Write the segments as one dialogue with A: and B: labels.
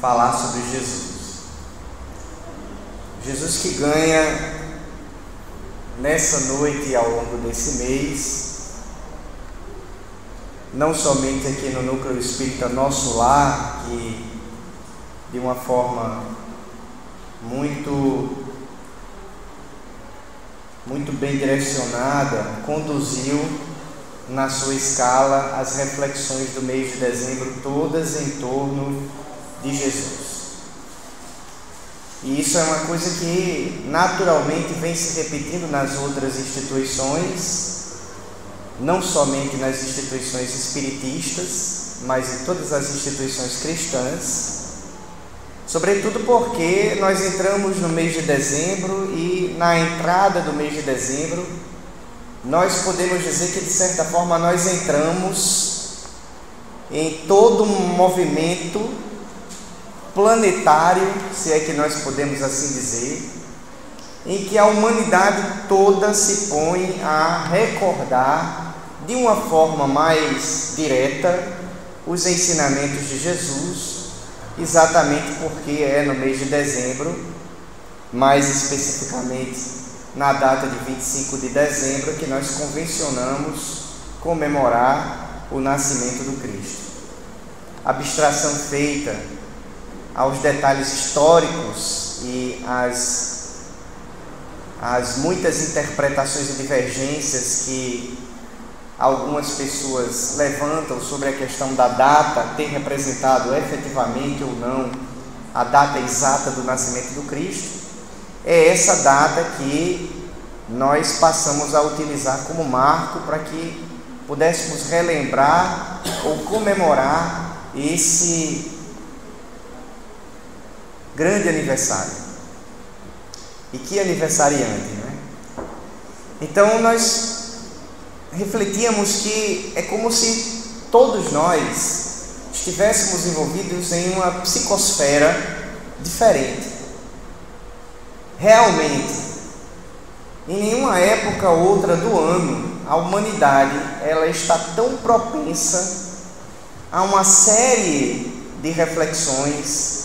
A: falar sobre Jesus. Jesus que ganha nessa noite e ao longo desse mês, não somente aqui no Núcleo Espírita Nosso Lar, que de uma forma muito bem direcionada, conduziu na sua escala as reflexões do mês de dezembro, todas em torno de Jesus. E isso é uma coisa que naturalmente vem se repetindo nas outras instituições, não somente nas instituições espiritistas, mas em todas as instituições cristãs, sobretudo porque nós entramos no mês de dezembro e na entrada do mês de dezembro nós podemos dizer que de certa forma nós entramos em todo um movimento planetário, se é que nós podemos assim dizer, em que a humanidade toda se põe a recordar de uma forma mais direta os ensinamentos de Jesus, exatamente porque é no mês de dezembro, mais especificamente na data de 25 de dezembro, que nós convencionamos comemorar o nascimento do Cristo. A abstração feita aos detalhes históricos e às muitas interpretações e divergências que algumas pessoas levantam sobre a questão da data ter representado efetivamente ou não a data exata do nascimento do Cristo, é essa data que nós passamos a utilizar como marco para que pudéssemos relembrar ou comemorar esse grande aniversário. E que aniversariante, né? Então nós refletíamos que é como se todos nós estivéssemos envolvidos em uma psicosfera diferente. Realmente, em nenhuma época ou outra do ano, a humanidade ela está tão propensa a uma série de reflexões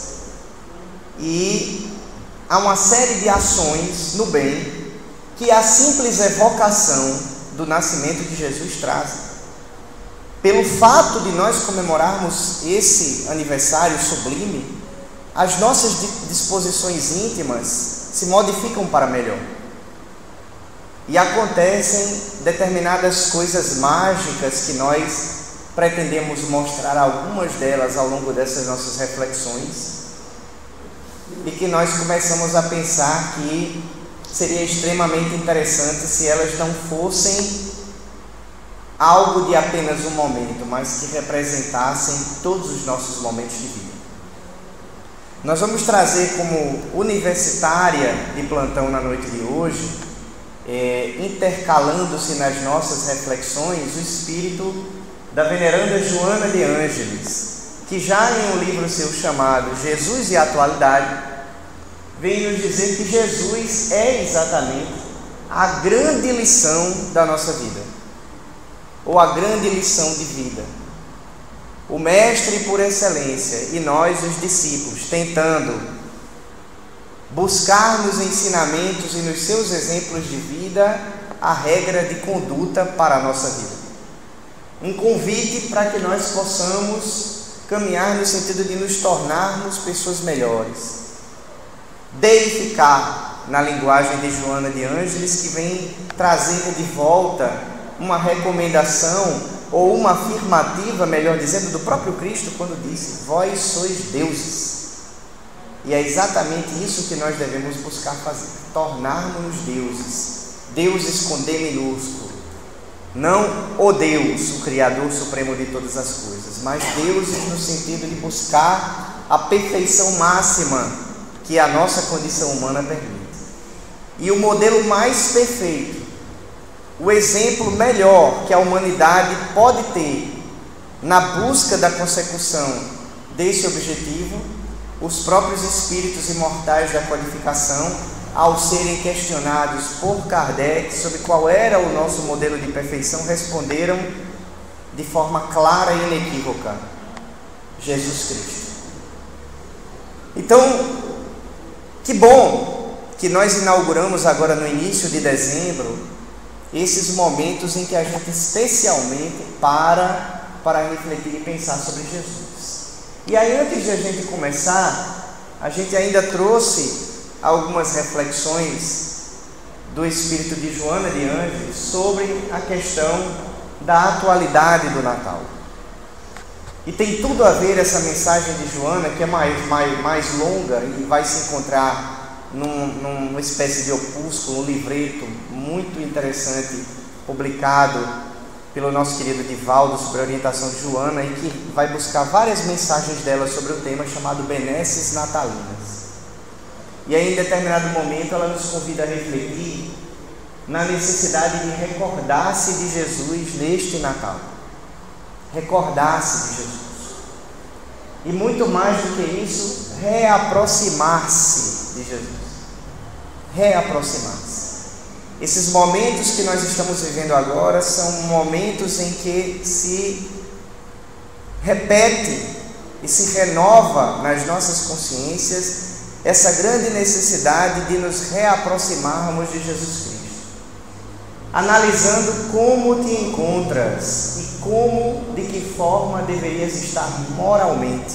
A: e há uma série de ações no bem que a simples evocação do nascimento de Jesus traz. Pelo fato de nós comemorarmos esse aniversário sublime, as nossas disposições íntimas se modificam para melhor. E acontecem determinadas coisas mágicas que nós pretendemos mostrar algumas delas ao longo dessas nossas reflexões, e que nós começamos a pensar que seria extremamente interessante se elas não fossem algo de apenas um momento, mas que representassem todos os nossos momentos de vida. Nós vamos trazer como universitária de plantão na noite de hoje, intercalando-se nas nossas reflexões, o espírito da veneranda Joana de Ângeles, que já em um livro seu chamado Jesus e a Atualidade, vem nos dizer que Jesus é exatamente a grande lição da nossa vida, ou a grande lição de vida. O mestre por excelência e nós, os discípulos, tentando buscar nos ensinamentos e nos seus exemplos de vida a regra de conduta para a nossa vida. Um convite para que nós possamos caminhar no sentido de nos tornarmos pessoas melhores, deificar, na linguagem de Joana de Ângeles, que vem trazendo de volta uma recomendação ou uma afirmativa, melhor dizendo, do próprio Cristo, quando disse: vós sois deuses. E é exatamente isso que nós devemos buscar fazer, tornarmos-nos deuses, deuses com D minúsculo, não o Deus, o Criador Supremo de todas as coisas, mas deuses no sentido de buscar a perfeição máxima que a nossa condição humana permite. E o modelo mais perfeito, o exemplo melhor que a humanidade pode ter na busca da consecução desse objetivo, os próprios espíritos imortais da codificação, ao serem questionados por Kardec sobre qual era o nosso modelo de perfeição, responderam de forma clara e inequívoca: Jesus Cristo. Então, que bom que nós inauguramos agora no início de dezembro esses momentos em que a gente especialmente para refletir e pensar sobre Jesus. E aí, antes de a gente começar, a gente ainda trouxe algumas reflexões do espírito de Joana de Ângeles sobre a questão da atualidade do Natal. E tem tudo a ver essa mensagem de Joana, que é mais longa e vai se encontrar numa espécie de opúsculo, um livreto muito interessante, publicado pelo nosso querido Divaldo, sobre a orientação de Joana, e que vai buscar várias mensagens dela sobre o tema chamado Benesses Natalinas. E aí, em determinado momento, ela nos convida a refletir na necessidade de recordar-se de Jesus neste Natal. Recordar-se de Jesus. E muito mais do que isso, reaproximar-se de Jesus. Reaproximar-se. Esses momentos que nós estamos vivendo agora são momentos em que se repete e se renova nas nossas consciências essa grande necessidade de nos reaproximarmos de Jesus Cristo. Analisando como te encontras e de que forma deverias estar moralmente.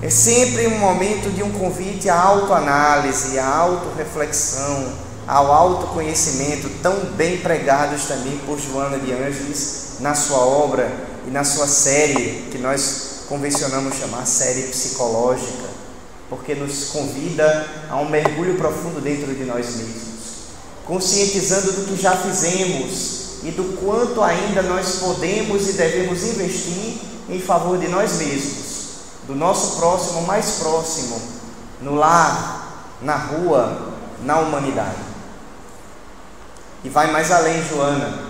A: É sempre um momento de um convite à autoanálise, à autorreflexão, ao autoconhecimento, tão bem pregados também por Joana de Ângeles na sua obra e na sua série, que nós convencionamos chamar série psicológica, porque nos convida a um mergulho profundo dentro de nós mesmos, conscientizando do que já fizemos e do quanto ainda nós podemos e devemos investir em favor de nós mesmos, do nosso próximo mais próximo, no lar, na rua, na humanidade. E vai mais além, Joana.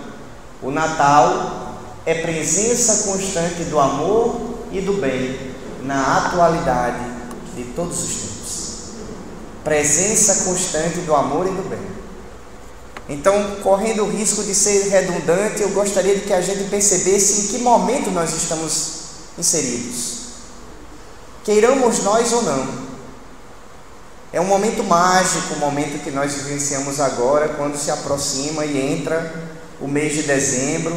A: O Natal é presença constante do amor e do bem na atualidade de todos os tempos. Presença constante do amor e do bem. Então, correndo o risco de ser redundante, eu gostaria de que a gente percebesse em que momento nós estamos inseridos. Queiramos nós ou não. É um momento mágico, o momento que nós vivenciamos agora, quando se aproxima e entra o mês de dezembro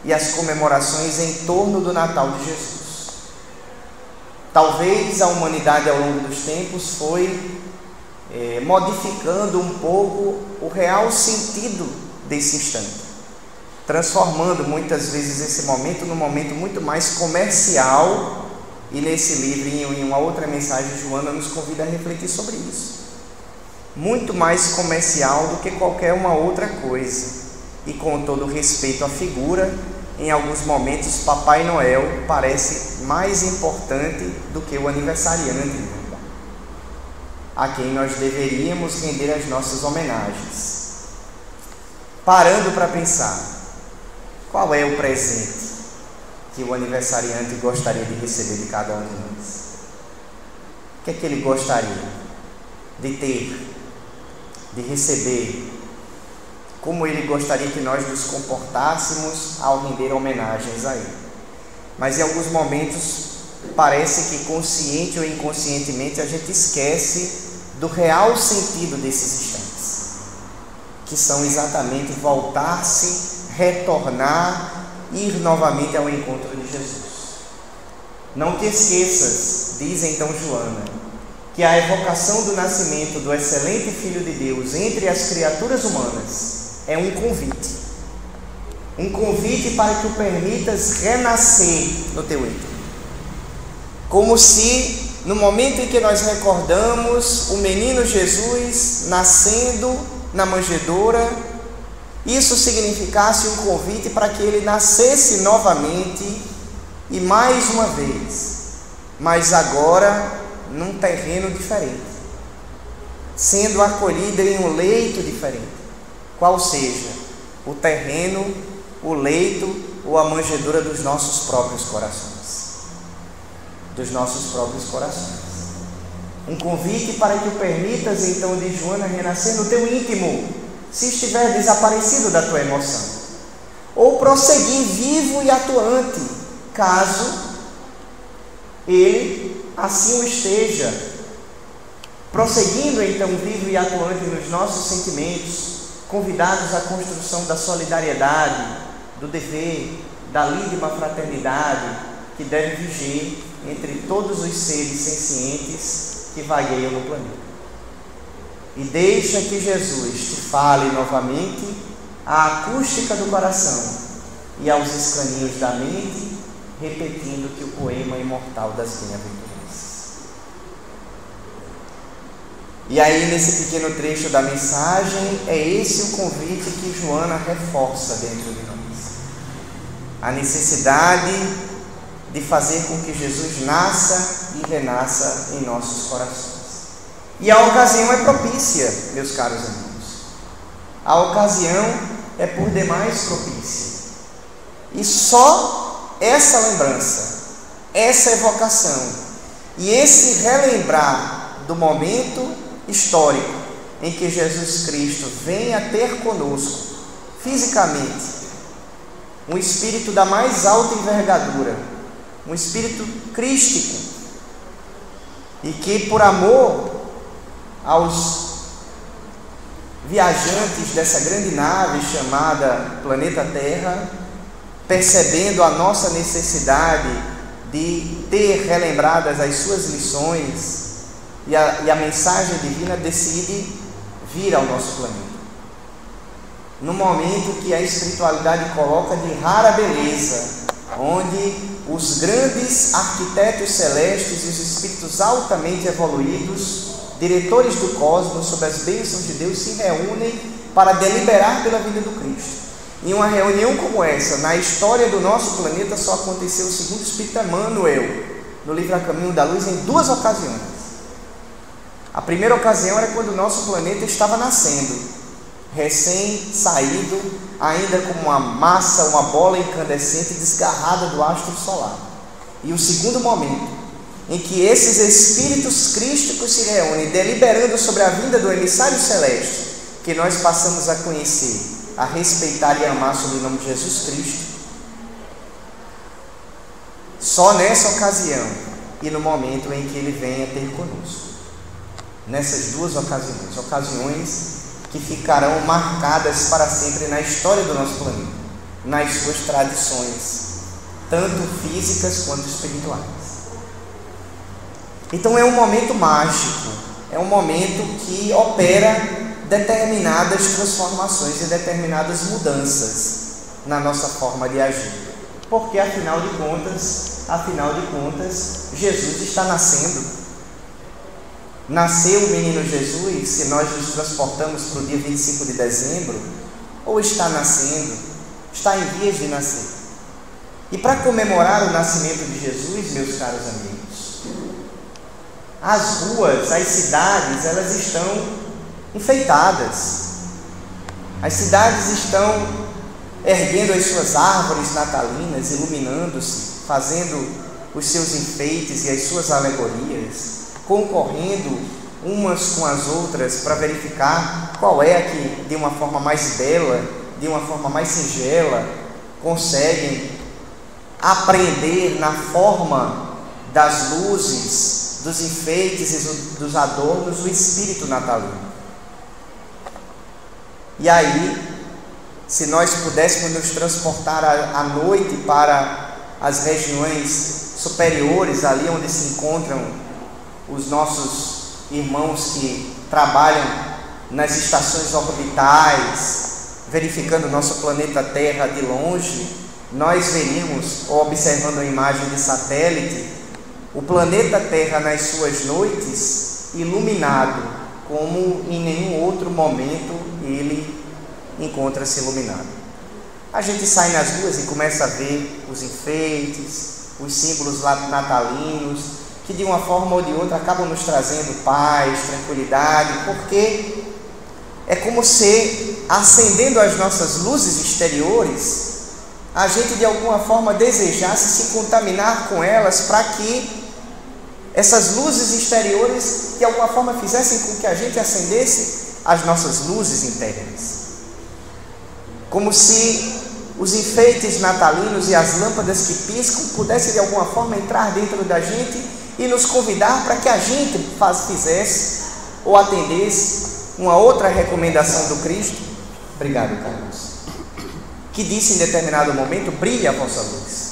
A: e as comemorações em torno do Natal de Jesus. Talvez a humanidade ao longo dos tempos foi modificando um pouco o real sentido desse instante, transformando muitas vezes esse momento num momento muito mais comercial. E nesse livro, em uma outra mensagem, Joana nos convida a refletir sobre isso. Muito mais comercial do que qualquer uma outra coisa. E com todo respeito à figura, em alguns momentos Papai Noel parece mais importante do que o aniversariante, a quem nós deveríamos render as nossas homenagens. Parando para pensar, qual é o presente que o aniversariante gostaria de receber de cada um de nós? O que é que ele gostaria de ter, de receber? Como ele gostaria que nós nos comportássemos ao render homenagens a ele? Mas em alguns momentos parece que consciente ou inconscientemente a gente esquece do real sentido desses instantes, que são exatamente voltar-se, retornar, ir novamente ao encontro de Jesus. Não te esqueças, diz então Joana, que a evocação do nascimento do excelente Filho de Deus entre as criaturas humanas é um convite para que o permitas renascer no teu íntimo. Como se no momento em que nós recordamos o menino Jesus nascendo na manjedoura, isso significasse um convite para que ele nascesse novamente e mais uma vez, mas agora num terreno diferente, sendo acolhido em um leito diferente, qual seja o terreno, o leito ou a manjedoura dos nossos próprios corações. Dos nossos próprios corações. Um convite para que o permitas então de Joana renascer no teu íntimo, se estiver desaparecido da tua emoção, ou prosseguir vivo e atuante, caso ele assim o esteja, prosseguindo então vivo e atuante nos nossos sentimentos, convidados à construção da solidariedade, do dever, da íntima fraternidade que deve viger entre todos os seres sencientes que vagueiam no planeta. E deixa que Jesus te fale novamente à acústica do coração e aos escaninhos da mente, repetindo que o poema imortal das bem-aventuranças. E aí, nesse pequeno trecho da mensagem, é esse o convite que Joana reforça dentro de nós. A necessidade de fazer com que Jesus nasça e renasça em nossos corações. E a ocasião é propícia, meus caros amigos. A ocasião é por demais propícia. E só essa lembrança, essa evocação e esse relembrar do momento histórico em que Jesus Cristo vem a ter conosco, fisicamente, um espírito da mais alta envergadura, um espírito crístico, e que por amor aos viajantes dessa grande nave chamada Planeta Terra, percebendo a nossa necessidade de ter relembradas as suas lições, e a mensagem divina decide vir ao nosso planeta. No momento que a espiritualidade coloca de rara beleza, onde os grandes arquitetos celestes e os espíritos altamente evoluídos, diretores do cosmos, sob as bênçãos de Deus, se reúnem para deliberar pela vida do Cristo. Em uma reunião como essa, na história do nosso planeta, só aconteceu, segundo o Espírito Emmanuel, no livro A Caminho da Luz, em duas ocasiões. A primeira ocasião era quando o nosso planeta estava nascendo, recém-saído, ainda como uma massa, uma bola incandescente desgarrada do astro solar. E o segundo momento, em que esses espíritos crísticos se reúnem, deliberando sobre a vinda do emissário celeste, que nós passamos a conhecer, a respeitar e amar sob o nome de Jesus Cristo. Só nessa ocasião e no momento em que ele vem a ter conosco. Nessas duas ocasiões que ficarão marcadas para sempre na história do nosso planeta, nas suas tradições, tanto físicas quanto espirituais. Então é um momento mágico, é um momento que opera determinadas transformações e determinadas mudanças na nossa forma de agir, porque afinal de contas, Jesus está nascendo. Nasceu o menino Jesus, se nós nos transportamos para o dia 25 de dezembro, ou está nascendo, está em vias de nascer. E para comemorar o nascimento de Jesus, meus caros amigos, as ruas, as cidades, elas estão enfeitadas. As cidades estão erguendo as suas árvores natalinas, iluminando-se, fazendo os seus enfeites e as suas alegorias, concorrendo umas com as outras para verificar qual é a que, de uma forma mais bela, de uma forma mais singela, conseguem aprender na forma das luzes, dos enfeites e dos adornos o espírito natalino. E aí, se nós pudéssemos nos transportar à noite para as regiões superiores, ali onde se encontram os nossos irmãos que trabalham nas estações orbitais, verificando o nosso planeta Terra de longe, nós veríamos, observando a imagem de satélite, o planeta Terra nas suas noites iluminado, como em nenhum outro momento ele encontra-se iluminado. A gente sai nas ruas e começa a ver os enfeites, os símbolos natalinos, que de uma forma ou de outra acabam nos trazendo paz, tranquilidade, porque é como se, acendendo as nossas luzes exteriores, a gente de alguma forma desejasse se contaminar com elas, para que essas luzes exteriores de alguma forma fizessem com que a gente acendesse as nossas luzes internas. Como se os enfeites natalinos e as lâmpadas que piscam pudessem de alguma forma entrar dentro da gente e nos convidar para que a gente fizesse ou atendesse uma outra recomendação do Cristo. Obrigado, Carlos. Que disse em determinado momento: brilhe a vossa luz.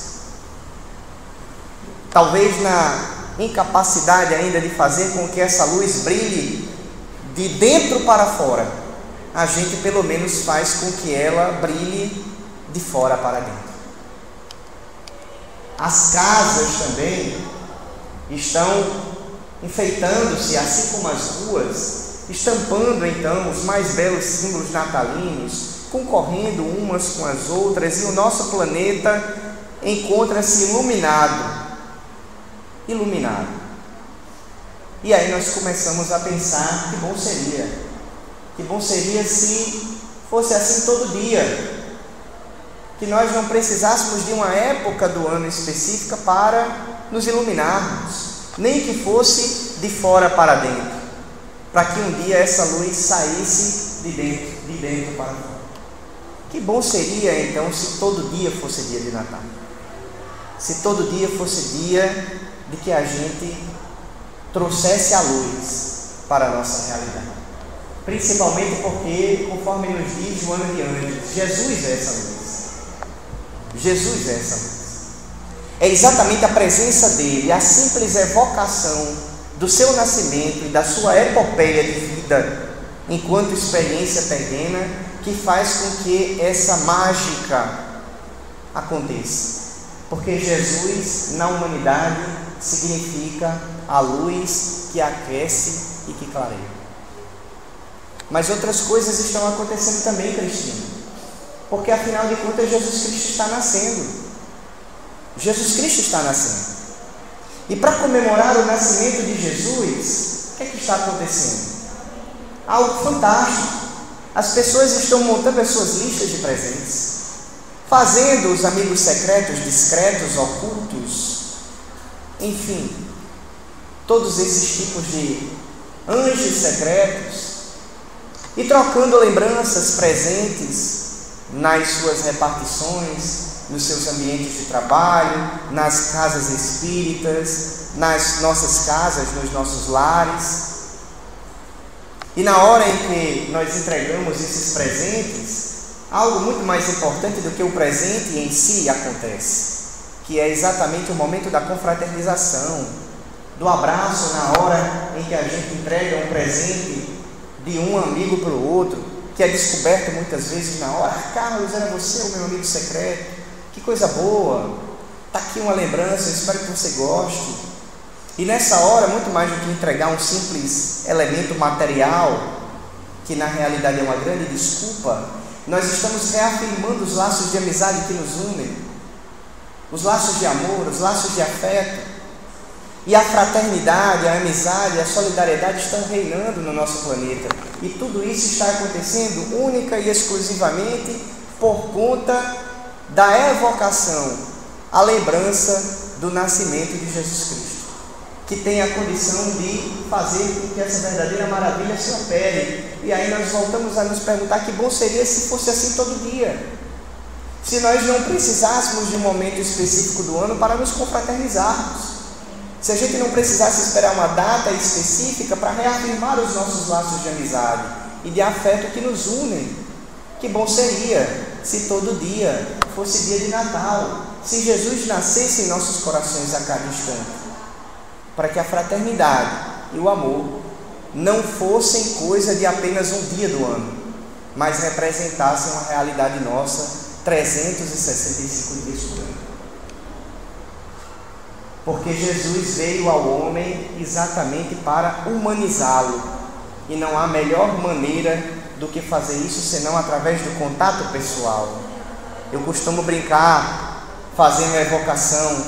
A: Talvez na incapacidade ainda de fazer com que essa luz brilhe de dentro para fora, a gente pelo menos faz com que ela brilhe de fora para dentro. As casas também estão enfeitando-se, assim como as ruas, estampando então os mais belos símbolos natalinos, concorrendo umas com as outras, e o nosso planeta encontra-se iluminado. E aí nós começamos a pensar: que bom seria se fosse assim todo dia, que nós não precisássemos de uma época do ano específica para nos iluminarmos, nem que fosse de fora para dentro, para que um dia essa luz saísse de dentro para fora. Que bom seria então se todo dia fosse dia de Natal, se todo dia fosse dia de que a gente trouxesse a luz para a nossa realidade, principalmente porque, conforme nos diz Joana de Ângeles, Jesus é essa luz. Jesus é essa luz. É exatamente a presença dele, a simples evocação do seu nascimento e da sua epopeia de vida enquanto experiência terrena, que faz com que essa mágica aconteça. Porque Jesus na humanidade significa a luz que aquece e que clareia. Mas outras coisas estão acontecendo também, Cristina, porque afinal de contas Jesus Cristo está nascendo. Jesus Cristo está nascendo. E para comemorar o nascimento de Jesus, o que é que está acontecendo? Algo fantástico. As pessoas estão montando as suas listas de presentes, fazendo os amigos secretos, discretos, ocultos, enfim, todos esses tipos de anjos secretos, e trocando lembranças, presentes nas suas repartições, nos seus ambientes de trabalho, nas casas espíritas, nas nossas casas, nos nossos lares. E na hora em que nós entregamos esses presentes, algo muito mais importante do que o presente em si acontece, que é exatamente o momento da confraternização, do abraço na hora em que a gente entrega um presente de um amigo para o outro, que é descoberto muitas vezes na hora. Carlos, era você o meu amigo secreto, que coisa boa, está aqui uma lembrança, eu espero que você goste. E nessa hora, muito mais do que entregar um simples elemento material, que na realidade é uma grande desculpa, nós estamos reafirmando os laços de amizade que nos unem, os laços de amor, os laços de afeto. E a fraternidade, a amizade, a solidariedade estão reinando no nosso planeta. E tudo isso está acontecendo única e exclusivamente por conta da evocação, a lembrança do nascimento de Jesus Cristo, que tem a condição de fazer com que essa verdadeira maravilha se opere. E aí nós voltamos a nos perguntar: que bom seria se fosse assim todo dia, se nós não precisássemos de um momento específico do ano para nos confraternizarmos, se a gente não precisasse esperar uma data específica para reafirmar os nossos laços de amizade e de afeto que nos unem. Que bom seria se todo dia fosse dia de Natal, se Jesus nascesse em nossos corações a cada instante, para que a fraternidade e o amor não fossem coisa de apenas um dia do ano, mas representassem uma realidade nossa 365 dias por ano. Porque Jesus veio ao homem exatamente para humanizá-lo, e não há melhor maneira do que fazer isso senão através do contato pessoal. Eu costumo brincar, fazendo a evocação,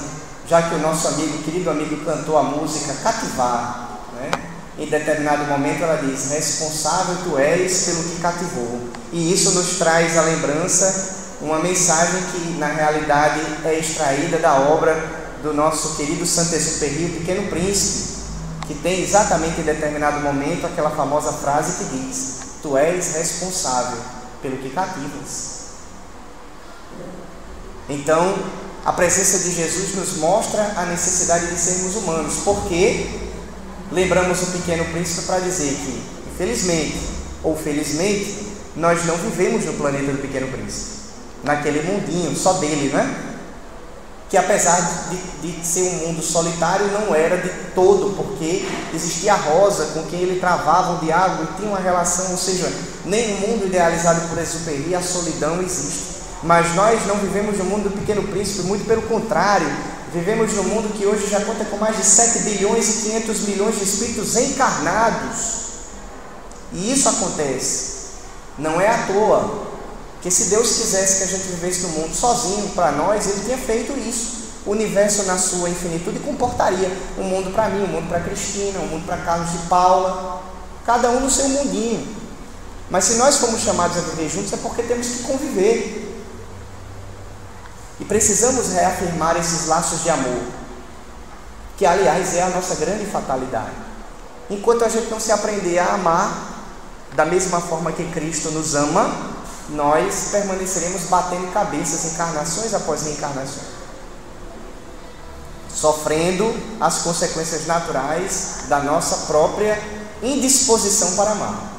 A: já que o nosso querido amigo cantou a música Cativar, né? Em determinado momento ela diz: responsável tu és pelo que cativou. E isso nos traz a lembrança, uma mensagem que na realidade é extraída da obra do nosso querido Saint-Exupéry, o Pequeno Príncipe, que tem exatamente em determinado momento aquela famosa frase que diz: tu és responsável pelo que cativas. Então, a presença de Jesus nos mostra a necessidade de sermos humanos, porque lembramos o Pequeno Príncipe para dizer que, infelizmente ou felizmente, nós não vivemos no planeta do Pequeno Príncipe, naquele mundinho só dele, né? Que apesar de ser um mundo solitário, não era de todo, porque existia a Rosa com quem ele travava o diálogo e tinha uma relação, ou seja, nem no mundo idealizado por Exupéry a solidão existe. Mas nós não vivemos no mundo do Pequeno Príncipe, muito pelo contrário, vivemos no mundo que hoje já conta com mais de 7 bilhões e 500 milhões de espíritos encarnados. E isso acontece, não é à toa. Que se Deus quisesse que a gente vivesse no mundo sozinho, para nós, Ele tinha feito isso. O universo na sua infinitude comportaria um mundo para mim, um mundo para Cristina, um mundo para Carlos de Paula, cada um no seu mundinho. Mas se nós fomos chamados a viver juntos, é porque temos que conviver. E precisamos reafirmar esses laços de amor, que aliás é a nossa grande fatalidade. Enquanto a gente não se aprender a amar da mesma forma que Cristo nos ama, nós permaneceremos batendo cabeças encarnações após reencarnações, sofrendo as consequências naturais da nossa própria indisposição para amar.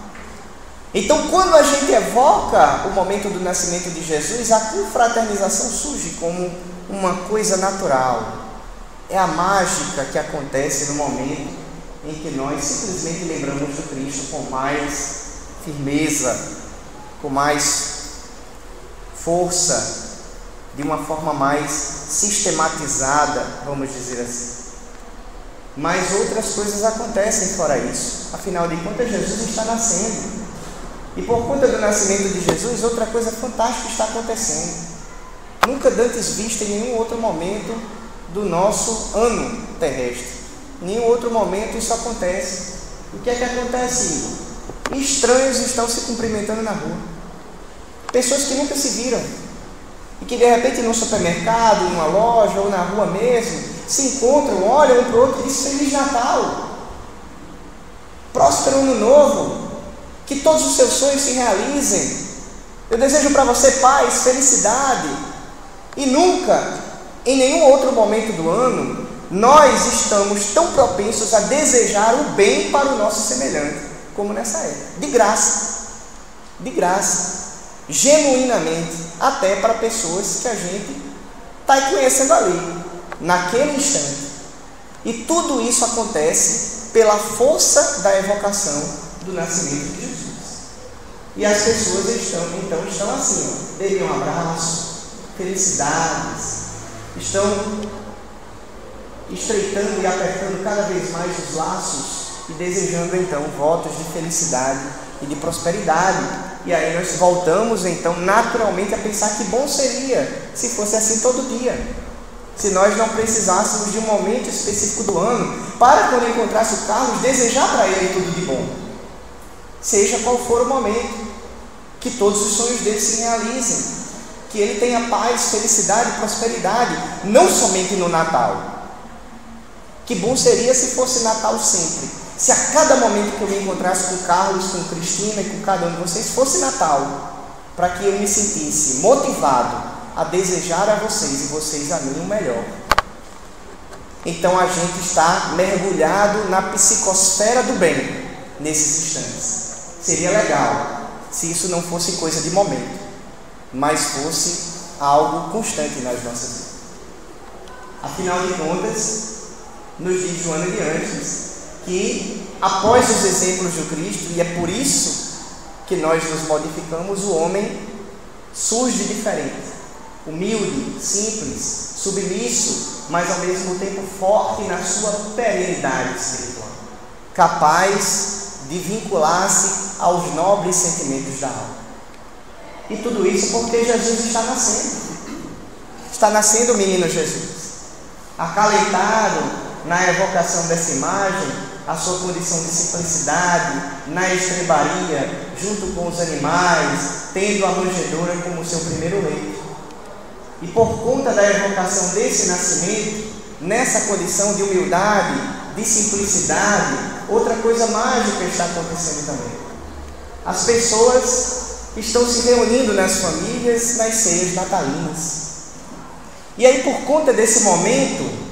A: Então, quando a gente evoca o momento do nascimento de Jesus, a confraternização surge como uma coisa natural. É a mágica que acontece no momento em que nós simplesmente lembramos do Cristo com mais firmeza, com mais força, de uma forma mais sistematizada, vamos dizer assim. Mas outras coisas acontecem fora isso. Afinal de contas, Jesus está nascendo. E por conta do nascimento de Jesus, outra coisa fantástica está acontecendo. Nunca dantes vista em nenhum outro momento do nosso ano terrestre. Em nenhum outro momento isso acontece. O que é que acontece? Estranhos estão se cumprimentando na rua. Pessoas que nunca se viram. E que de repente num supermercado, em uma loja ou na rua mesmo, se encontram, olham um para o outro e dizem Feliz Natal. Próspero Ano Novo. Que todos os seus sonhos se realizem. Eu desejo para você paz, felicidade. E nunca, em nenhum outro momento do ano, nós estamos tão propensos a desejar o bem para o nosso semelhante, como nessa época. De graça, genuinamente, até para pessoas que a gente está conhecendo ali, naquele instante. E tudo isso acontece pela força da evocação do nascimento de Jesus. E as pessoas estão assim, ó, dêem um abraço, felicidades, estão estreitando e apertando cada vez mais os laços e desejando então votos de felicidade e de prosperidade. E aí nós voltamos então naturalmente a pensar que bom seria se fosse assim todo dia, se nós não precisássemos de um momento específico do ano para, quando encontrasse o Carlos, desejar para ele tudo de bom, seja qual for o momento, que todos os sonhos dele se realizem, que ele tenha paz, felicidade, prosperidade, não somente no Natal. Que bom seria se fosse Natal sempre, se a cada momento que eu me encontrasse com Carlos, com Cristina e com cada um de vocês fosse Natal, para que eu me sentisse motivado a desejar a vocês e vocês a mim o melhor. Então a gente está mergulhado na psicosfera do bem nesses instantes. Seria legal se isso não fosse coisa de momento, mas fosse algo constante nas nossas vidas. Afinal de contas, nos diz Joana de Ângeles que após os exemplos de Cristo, e é por isso que nós nos modificamos, o homem surge diferente, humilde, simples, submisso, mas ao mesmo tempo forte na sua perenidade espiritual, capaz de vincular-se aos nobres sentimentos da alma. E tudo isso porque Jesus está nascendo. Está nascendo o menino Jesus, acalentado na evocação dessa imagem, a sua condição de simplicidade, na estrebaria, junto com os animais, tendo a manjedoura como seu primeiro leito. E por conta da evocação desse nascimento, nessa condição de humildade, de simplicidade, outra coisa mágica está acontecendo também. As pessoas estão se reunindo nas famílias, nas ceias natalinas. E aí, por conta desse momento,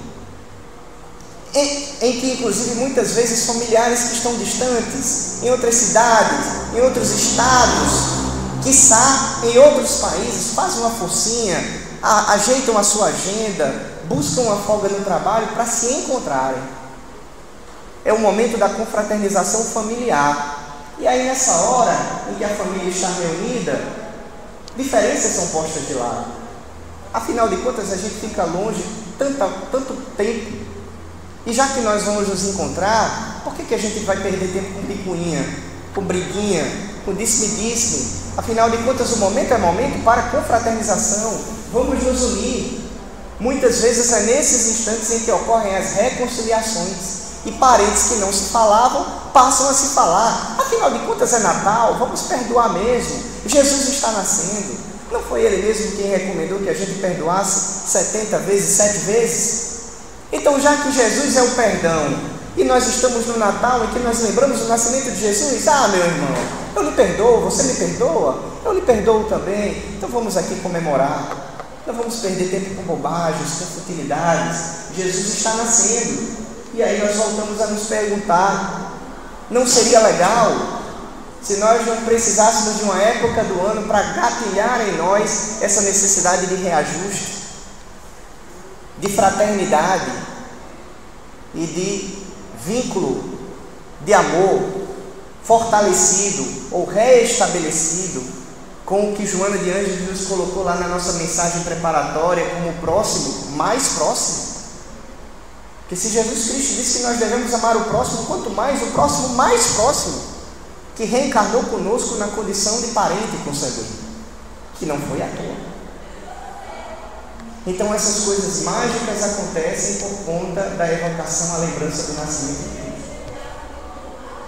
A: em que inclusive muitas vezes familiares que estão distantes, em outras cidades, em outros estados, quiçá em outros países, fazem uma forcinha, ajeitam a sua agenda, buscam uma folga no trabalho para se encontrarem. É o momento da confraternização familiar. E aí, nessa hora em que a família está reunida, diferenças são postas de lado. Afinal de contas, a gente fica longe tanto tempo. E já que nós vamos nos encontrar, por que a gente vai perder tempo com picuinha, com briguinha, com disse-me-disse? Afinal de contas, o momento é momento para confraternização. Vamos nos unir. Muitas vezes é nesses instantes em que ocorrem as reconciliações. E parentes que não se falavam passam a se falar. Afinal de contas é Natal, vamos perdoar mesmo. Jesus está nascendo. Não foi Ele mesmo quem recomendou que a gente perdoasse 70 vezes, 7 vezes? Então, já que Jesus é o perdão, e nós estamos no Natal em que nós lembramos do nascimento de Jesus, meu irmão, eu lhe perdoo, você me perdoa? Eu lhe perdoo também. Então vamos aqui comemorar. Não vamos perder tempo com bobagens, com futilidades. Jesus está nascendo. E aí nós voltamos a nos perguntar, não seria legal se nós não precisássemos de uma época do ano para gatilhar em nós essa necessidade de reajuste, de fraternidade e de vínculo de amor fortalecido ou reestabelecido com o que Joana de Ângeles nos colocou lá na nossa mensagem preparatória como o próximo, mais próximo. Porque se Jesus Cristo disse que nós devemos amar o próximo, quanto mais o próximo mais próximo, que reencarnou conosco na condição de parente consanguíneo, que não foi à toa. Então essas coisas mágicas acontecem por conta da evocação à lembrança do nascimento de Cristo.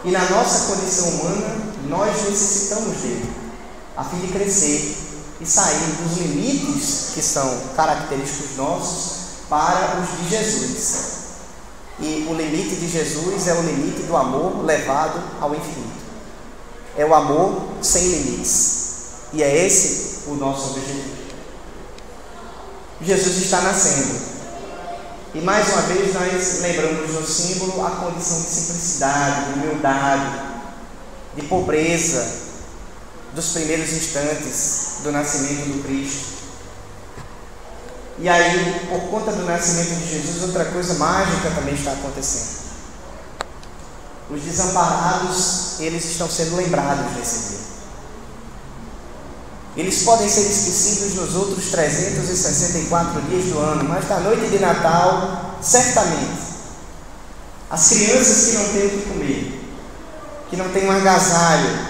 A: E na nossa condição humana, nós necessitamos dele, a fim de crescer e sair dos limites que são característicos nossos para os de Jesus. E o limite de Jesus é o limite do amor levado ao infinito. É o amor sem limites. E é esse o nosso objetivo. Jesus está nascendo. E mais uma vez nós lembramos no símbolo a condição de simplicidade, de humildade, de pobreza dos primeiros instantes do nascimento do Cristo. E aí, por conta do nascimento de Jesus, outra coisa mágica também está acontecendo. Os desamparados, eles estão sendo lembrados nesse dia. Eles podem ser esquecidos nos outros 364 dias do ano, mas na noite de Natal, certamente, as crianças que não têm o que comer, que não têm um agasalho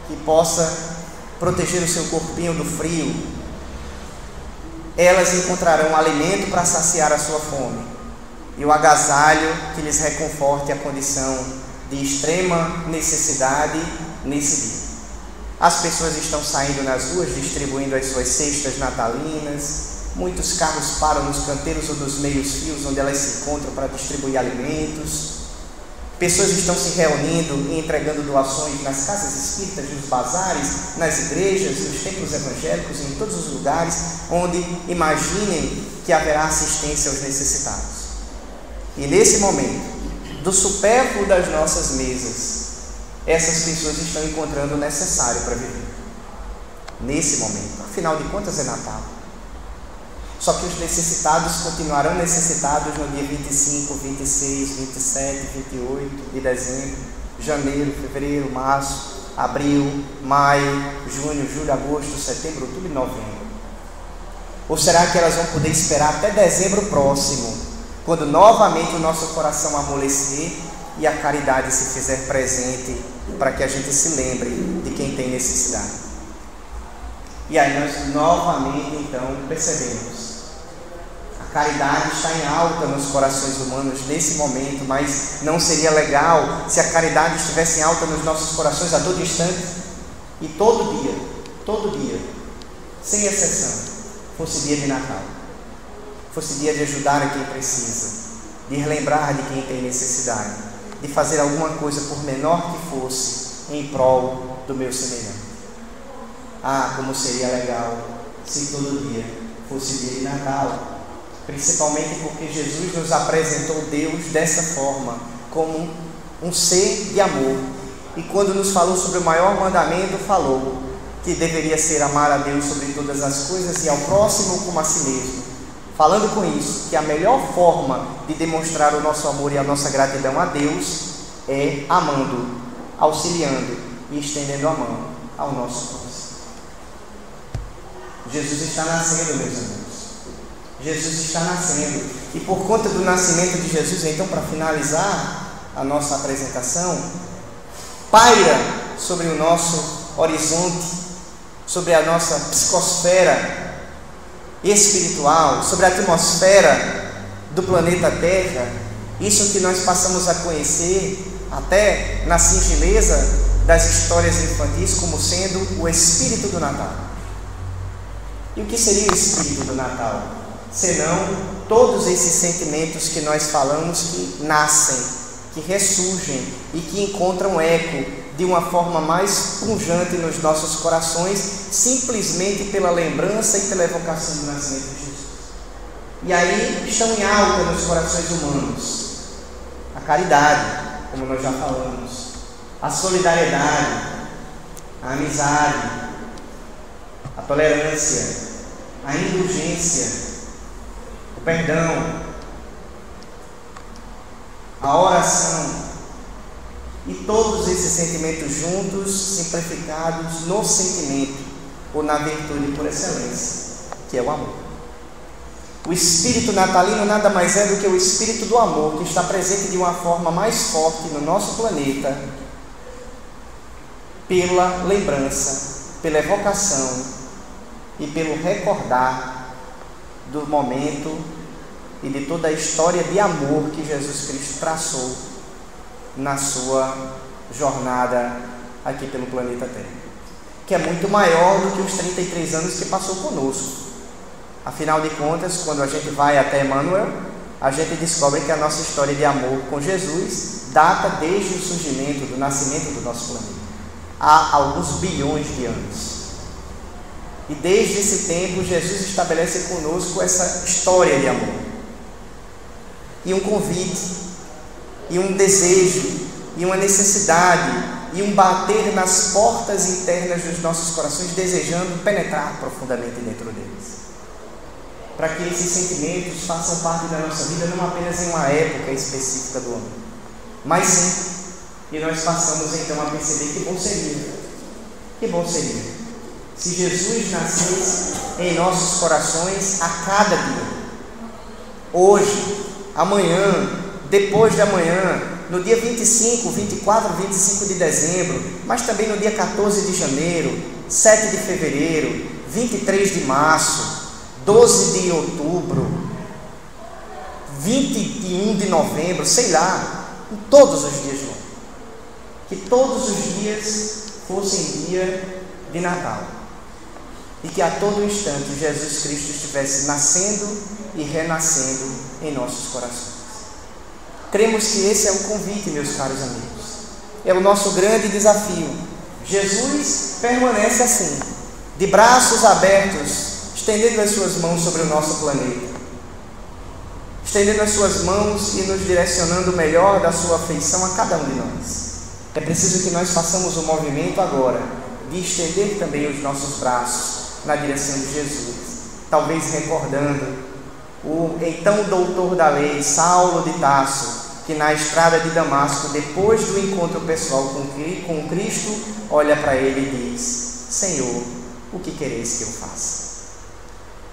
A: que possa proteger o seu corpinho do frio, elas encontrarão alimento para saciar a sua fome e o agasalho que lhes reconforte a condição de extrema necessidade nesse dia. As pessoas estão saindo nas ruas distribuindo as suas cestas natalinas, muitos carros param nos canteiros ou nos meios fios onde elas se encontram para distribuir alimentos. Pessoas estão se reunindo e entregando doações nas casas espíritas, nos bazares, nas igrejas, nos templos evangélicos, em todos os lugares onde imaginem que haverá assistência aos necessitados. E nesse momento, do supérfluo das nossas mesas, essas pessoas estão encontrando o necessário para viver. Nesse momento, afinal de contas é Natal. Só que os necessitados continuarão necessitados no dia 25, 26, 27, 28 de dezembro, janeiro, fevereiro, março, abril, maio, junho, julho, agosto, setembro, outubro e novembro. Ou será que elas vão poder esperar até dezembro próximo, quando novamente o nosso coração amolecer e a caridade se fizer presente para que a gente se lembre de quem tem necessidade? E aí nós novamente então percebemos, a caridade está em alta nos corações humanos nesse momento, mas não seria legal se a caridade estivesse em alta nos nossos corações a todo instante e todo dia, sem exceção, fosse dia de Natal, fosse dia de ajudar a quem precisa, de relembrar de quem tem necessidade, de fazer alguma coisa por menor que fosse em prol do meu semelhante. Como seria legal se todo dia fosse dia de Natal principalmente porque Jesus nos apresentou Deus dessa forma, como um ser de amor. E quando nos falou sobre o maior mandamento, falou que deveria ser amar a Deus sobre todas as coisas e ao próximo como a si mesmo. Falando com isso, que a melhor forma de demonstrar o nosso amor e a nossa gratidão a Deus é amando, auxiliando e estendendo a mão ao nosso próximo. Jesus está nascendo, meus amigos. Jesus está nascendo. E por conta do nascimento de Jesus, então, para finalizar a nossa apresentação, paira sobre o nosso horizonte, sobre a nossa psicosfera espiritual, sobre a atmosfera do planeta Terra, isso que nós passamos a conhecer até na singeleza das histórias infantis como sendo o Espírito do Natal. E o que seria o Espírito do Natal? Senão todos esses sentimentos que nós falamos que nascem, que ressurgem e que encontram eco de uma forma mais pungente nos nossos corações, simplesmente pela lembrança e pela evocação do nascimento de Jesus. E aí estão em alta nos corações humanos a caridade, como nós já falamos, a solidariedade, a amizade, a tolerância, a indulgência, o perdão, a oração. E todos esses sentimentos juntos, simplificados no sentimento, ou na virtude por excelência, que é o amor. O espírito natalino nada mais é do que o espírito do amor, que está presente de uma forma mais forte no nosso planeta, pela lembrança, pela evocação e pelo recordar do momento e de toda a história de amor que Jesus Cristo traçou na sua jornada aqui pelo planeta Terra, que é muito maior do que os 33 anos que passou conosco. Afinal de contas, quando a gente vai até Emmanuel, a gente descobre que a nossa história de amor com Jesus data desde o surgimento, do nascimento do nosso planeta, há alguns bilhões de anos. E desde esse tempo, Jesus estabelece conosco essa história de amor, e um convite, e um desejo, e uma necessidade, e um bater nas portas internas dos nossos corações, desejando penetrar profundamente dentro deles, para que esses sentimentos façam parte da nossa vida, não apenas em uma época específica do ano, mas sim, e nós passamos então a perceber que bom seria, se Jesus nascesse em nossos corações a cada dia, hoje, amanhã, depois de amanhã, no dia 25, 24, 25 de dezembro, mas também no dia 14 de janeiro, 7 de fevereiro, 23 de março, 12 de outubro, 21 de novembro, sei lá, em todos os dias do ano. Que todos os dias fossem dia de Natal. E que a todo instante Jesus Cristo estivesse nascendo e renascendo em nossos corações. Cremos que esse é o convite, meus caros amigos. É o nosso grande desafio. Jesus permanece assim, de braços abertos, estendendo as suas mãos sobre o nosso planeta, estendendo as suas mãos e nos direcionando o melhor da sua afeição a cada um de nós. É preciso que nós façamos o movimento agora de estender também os nossos braços na direção de Jesus, talvez recordando o então doutor da lei, Saulo de Tarso, que na estrada de Damasco, depois do encontro pessoal com Cristo, olha para ele e diz: Senhor, o que quereis que eu faça?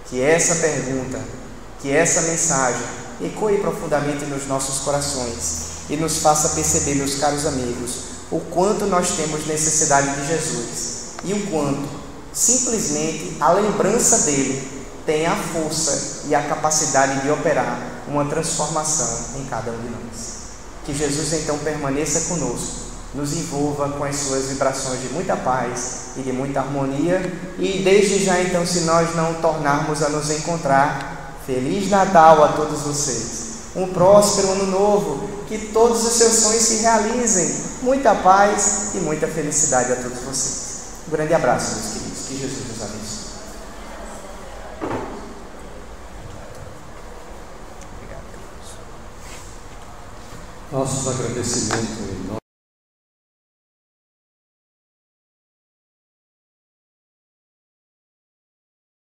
A: Que essa pergunta, que essa mensagem ecoe profundamente nos nossos corações e nos faça perceber, meus caros amigos, o quanto nós temos necessidade de Jesus e o quanto simplesmente a lembrança dele tem a força e a capacidade de operar uma transformação em cada um de nós. Que Jesus então permaneça conosco, nos envolva com as suas vibrações de muita paz e de muita harmonia, e desde já então, se nós não tornarmos a nos encontrar, Feliz Natal a todos vocês, um próspero ano novo, que todos os seus sonhos se realizem, muita paz e muita felicidade a todos vocês. Um grande abraço, meus queridos, que Jesus nos abençoe.
B: Nossos agradecimentos em nome